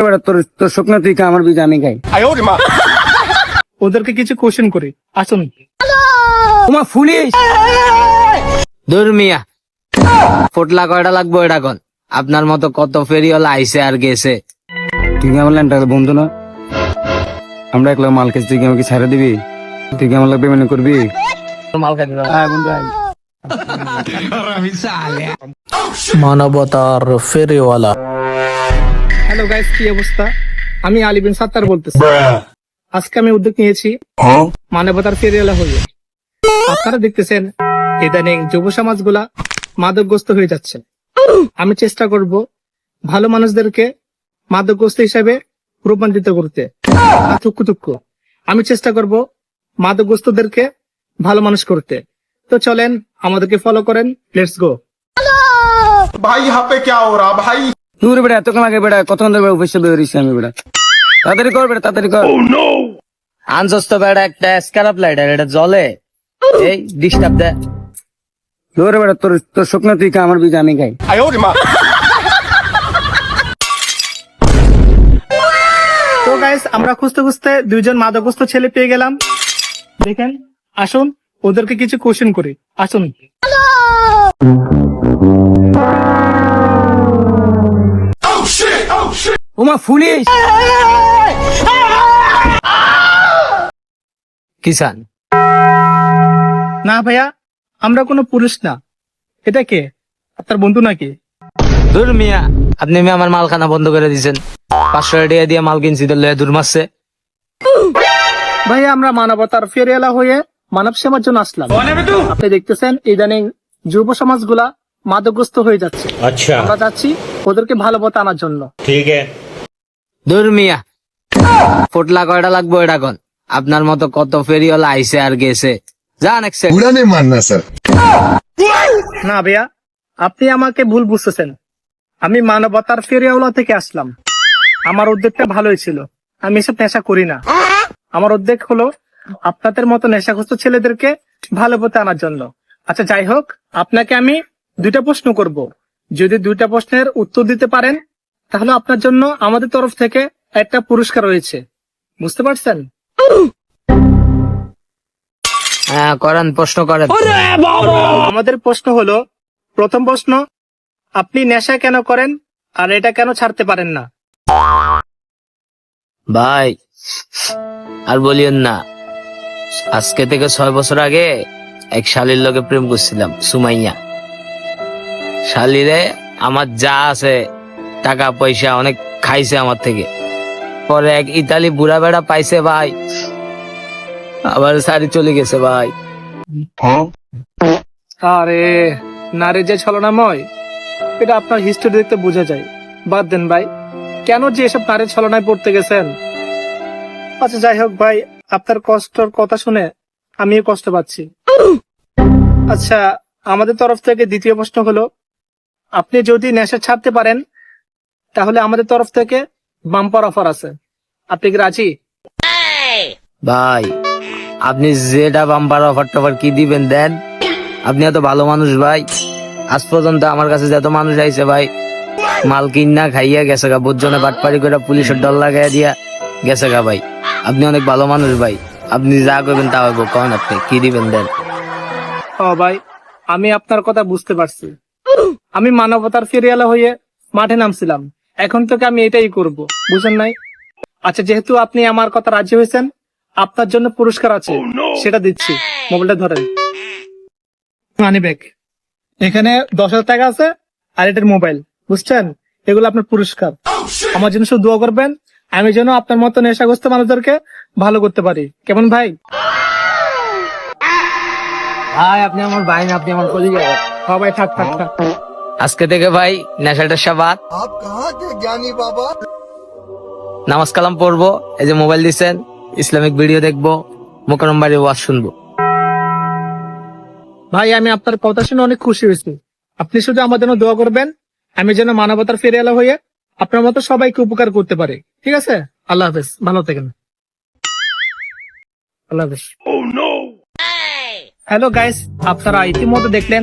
তোর তোর স্বপ্ন তুই খা, আমার বিজা আমি খাই। ওদেরকে কিছু কোশ্চেন করি, আসুন। তোমার পুলিশ দূর মিয়া, পোটলা কয়টা লাগবো এটা কোন? আপনার মতো কত ফেরিওয়ালা আইছে আর গেছে। তুই কি আমার ল্যান্ডটা বন্ধু না? আমরা একলা মাল খেয়েছি, তুই কি আমাকে ছাড়া দিবি? তুই কি আমার লাগবে মনে করবি? মাল খাই দিলাম। হ্যাঁ বন্ধু আয়। মানবতার ফেরিওয়ালা। হ্যালো গাইস, কি অবস্থা? আমি আলী বিন সাত্তার বলতেছি। আজকে আমি উদ্যোগ নিয়েছি মানবতার ফেরিওয়ালা হয়ে। আপনারা দেখতেছেন ইদানিং যুব সমাজগুলা মাদকগ্রস্ত হয়ে যাচ্ছে। আমি চেষ্টা করব ভালো মানুষদেরকে মাদকগ্রস্ত হিসাবে রূপান্তরিত করতে। থুকু আমি চেষ্টা করব মাদকগ্রস্তদেরকে ভালো মানুষ করতে। তো চলেন, আমাদেরকে ফলো করেন। Let's go. भाई यहाँ पे क्या हो रहा भाई। দূর বেড়া, এতক্ষণ লাগে বেড়া, কতক্ষণ ধরে অফিসে বেরিয়েছি আমি বেড়া। তাড়াতাড়ি কর বেড়া, তাড়াতাড়ি কর। আনছস তো বেড়া একটা স্ক্যারাপ লাইটার, এটা জ্বলে। এই ডিস্টার্ব দে। দূর বেড়া, তোর তোর স্বপ্ন তুই খা, আমার বিজা আমি খাই। তো গাইস, আমরা খুঁজতে খুঁজতে দুইজন মাদকগ্রস্ত ছেলে পেয়ে গেলাম। দেখেন, আসুন ওদেরকে কিছু কোশ্চেন করি, আসুন। ওমা পুলিশ কিষান না ভাইয়া, আমরা কোনো পুলিশ না। এটা কে? আপনার বন্ধু নাকি? দূর মিয়া, আপনি মিয়া আমার মালখানা বন্ধ করে দিয়েছেন। 500 টাকা দিয়ে মাল কিনছি, তো লয়ে দূর মারছে। ভাইয়া, আমরা মানবতার ফেরিওয়ালা হয়ে মানব সেবার জন্য আসলাম। আপনি দেখতেছেন ইদানিং যুব সমাজগুলা মাদকগ্রস্ত হয়ে যাচ্ছে। अच्छा আমরা যাচ্ছি ওদেরকে ভালো পথে আনার জন্য। ठीक है। দূর মিয়া, পোটলা কয়টা লাগবো এটা কোন? আপনার মতো কত ফেরিওয়ালা আইছে আর গেছে। যান এক সেকেন্ড। बुरा नहीं मानना सर। না ভাইয়া, আপনি আমাকে ভুল বুঝতেছেন। আমি মানবতার ফেরিওয়ালা থেকে আসলাম। আমার উদ্যোগটা ভালোই ছিল। আমি এসব নেশা করি না। আমার উদ্যোগ হলো আপনাদের মতো নেশাগ্রস্ত ছেলেদেরকে ভালো পথে আনার জন্য। আচ্ছা, যাই হোক, আপনাকে আমি দুইটা প্রশ্ন করব। যদি দুইটা প্রশ্নের উত্তর দিতে পারেন, তাহলে আপনার জন্য আমাদের তরফ থেকে একটা পুরস্কার রয়েছে। বুঝতে পারছেন? হ্যাঁ করেন, প্রশ্ন করেন। আমাদের প্রশ্ন হলো, প্রথম প্রশ্ন, আপনি নেশা কেন করেন আর এটা কেন ছাড়তে পারেন না? ভাই আর বলিয়েন না, আজকে থেকে 6 বছর আগে এক শালির লগে প্রেম করছিলাম, সুমাইয়া। শালিরে আমার যা আছে টাকা পয়সা অনেক খাইছে আমার থেকে। পরে এক ইতালি বুড়া বেড়া পাইছে ভাই, আবার সারি চলে গেছে ভাই। আরে নারী যে ছলনাময়, এটা আপনার হিস্ট্রি দেখতে বোঝা যায়। বাদ দেন ভাই, কেন যে এসব নারীর ছলনায় পড়তে গেছেন? আচ্ছা, যাই হোক ভাই, আপনার কষ্টর কথা শুনে আমিও কষ্ট পাচ্ছি। আচ্ছা, আমাদের তরফ থেকে দ্বিতীয় প্রশ্ন হলো, আপনি যদি নেশা ছাড়তে পারেন, তাহলে আমাদের তরফ থেকে বাম্পার অফার আছে। আপনি কি রাজি? ভাই আপনি যেটা বাম্পার অফার টফার কি দিবেন দেন। আপনি এত ভালো মানুষ ভাই, আজ পর্যন্ত আমার কাছে যত মানুষ আইছে ভাই, মাল কিনা খাইয়া গেছে গা, বুঝজনে বাটপারি করে পুলিশের ডর লাগাইয়া দিয়া গেছে গা ভাই। আপনি অনেক ভালো মানুষ ভাই, আপনি যা করবেন তা হইব। কন আপনি কি দিবেন দেন। ও ভাই, আমি আপনার কথা বুঝতে পারছি। আমি মানবতার ফেরিওয়ালা হয়ে মাঠে নামছিলাম, এখন থেকে আমি এটাই করব, বুঝেন নাই? আচ্ছা, যেহেতু আপনি আমার কথা রাজি হয়েছেন, আপনার জন্য পুরস্কার আছে, সেটা দিচ্ছি। মোবাইলটা ধরেন, মানি ব্যাগ। এখানে 10,000 টাকা আছে, আর এটার মোবাইল, বুঝছেন? এগুলো আপনার পুরস্কার। আমার জন্য শুধু দোয়া করবেন, আমি যেন আপনার মতো নেশাগ্রস্ত মানুষদেরকে ভালো করতে পারি। কেমন ভাই? ভাই আপনি আমার ভাই না, আপনি আমার কলিজা। হ্যাঁ ভাই, থাক থাক থাক। আজকে থেকে ভাই নেশাটা সাবাত, आप कहाँ थे ज्ञानी बाबा। নামাজ কালাম পড়বো, এই যে মোবাইল দিচ্ছেন, ইসলামিক ভিডিও দেখবো, মোকাররম বাড়ির ওয়াজ শুনবো। ভাই, আমি আপনার কথা শুনে অনেক খুশি হয়েছি। আপনি শুধু আমার জন্য দোয়া করবেন, আমি যেন মানবতার ফেরিওয়ালা হয়ে আপনার মতো সবাইকে উপকার করতে পারি। ঠিক আছে? আল্লাহ হাফেজ, ভালো থাকেন। আল্লাহ হাফেজ। হ্যালো গাইস, আপনারা ইতিমধ্যে দেখলেন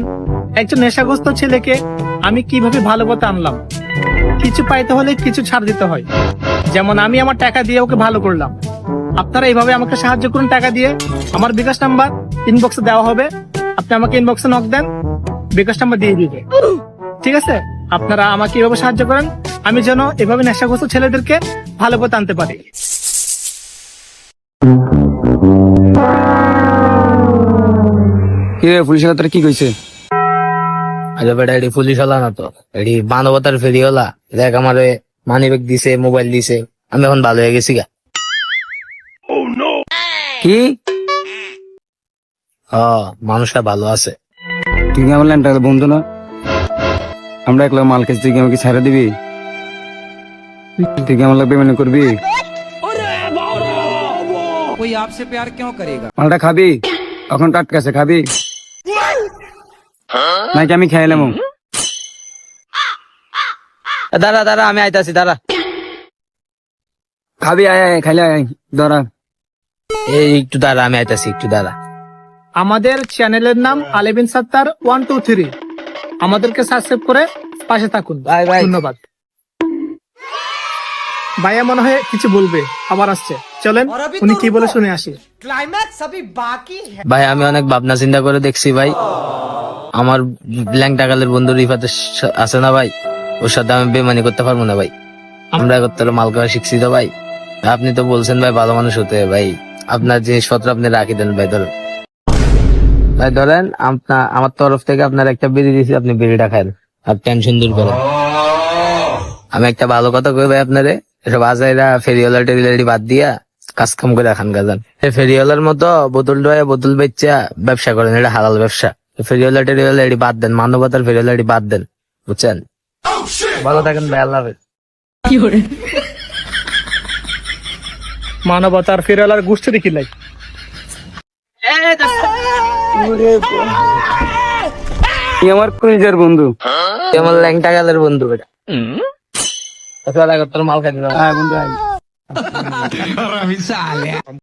একজন নেশাগ্রস্ত ছেলেকে আমি কিভাবে ভালো পথে আনলাম। কিছু পাইতে হলে কিছু ছাড় দিতে হয়। যেমন আমি আমার টাকা দিয়ে ওকে ভালো করলাম, আপনারা এইভাবে আমাকে সাহায্য করুন টাকা দিয়ে। আমার বিকাশ নাম্বার ইনবক্সে দেওয়া হবে, আপনি আমাকে ইনবক্সে নক দেন, বিকাশ নাম্বার দিয়ে দিবে। ঠিক আছে, আপনারা আমাকে এইভাবে সাহায্য করেন, আমি যেন এভাবে নেশাগ্রস্ত ছেলেদেরকে ভালো পথে আনতে পারি। কি রে পুলিশের তোরা কি কইছে? আরে বেটা এটি পুলিশ হলা না তো, এটি মানবতার ফেরি হলা। দেখ আমারে মানি ব্যাগ দিছে, মোবাইল দিছে, আমি এখন ভালো হয়ে গেছি গা। কি মানুষটা ভালো আছে। তুই কি আমার ল্যান্ডটা বন্ধু না? আমরা একলা মাল খেয়েছি, তুই কি আমাকে ছাড়া দিবি? তুই কি আমার লাগবে মানে করবি? कोई आपसे प्यार क्यों करेगा? মালটা খাবি? এখন টাটকা আছে, খাবি নাকি আমি খাইলাম? দাঁড়া দাঁড়া, আমি আইতাছি, দাঁড়া। খাবি? আয় আয়, খাইলে আয়, ধরা। এই একটু দাঁড়া, আমি আইতাছি, একটু দাঁড়া। আমাদের চ্যানেলের নাম আলেবিন সাত্তার 123, আমাদেরকে সাবস্ক্রাইব করে পাশে থাকুন। Bye bye. ধন্যবাদ। ভাইয়া মনে হয় কিছু বলবে, আবার আসছে, চলেন উনি কি বলে শুনে আসি। क्लाइमैक्स अभी बाकी है। ভাই আমি অনেক ভাবনা চিন্তা করে দেখছি ভাই, আমার ল্যাংটা কালের বন্ধু রিফাত আছে না ভাই, ওর সাথে আমি বেমানি করতে পারবো না ভাই। আমরা করতে হলে মাল খাওয়া শিখছি তো ভাই। আপনি তো বলছেন ভাই ভালো মানুষ হতে, ভাই আপনার জিনিসপত্র আপনি রাখি দেন ভাই। ধরেন ভাই, ধরেন আমার তরফ থেকে আপনার একটা বিড়ি দিয়েছি, আপনি বিড়িটা খান আর টেনশন দূর করেন। আমি একটা ভালো কথা কই ভাই আপনারে, এসব আজাইরা ফেরিওয়ালা টেরিওয়ালা বাদ দিয়া কাজ কাম করে খান গাজান। ফেরিওয়ালার মতো বোতল ডয়ে বোতল বেচা ব্যবসা করেন, এটা হালাল ব্যবসা। ফেরিওয়ালা টেরিওয়ালা এটি বাদ দেন, মানবতার ফেরিওয়ালা এটি বাদ দেন, বুঝছেন? ভালো থাকেন ভাই, আল্লাহ হাফেজ। মানবতার ফেরালার গোষ্ঠী দেখি লাই। তুই আমার কলিজার বন্ধু। তুই আমার ল্যাংটা কালের বন্ধু বেটা। তোর মাল খাই দিলাম। আয় বন্ধু আয়।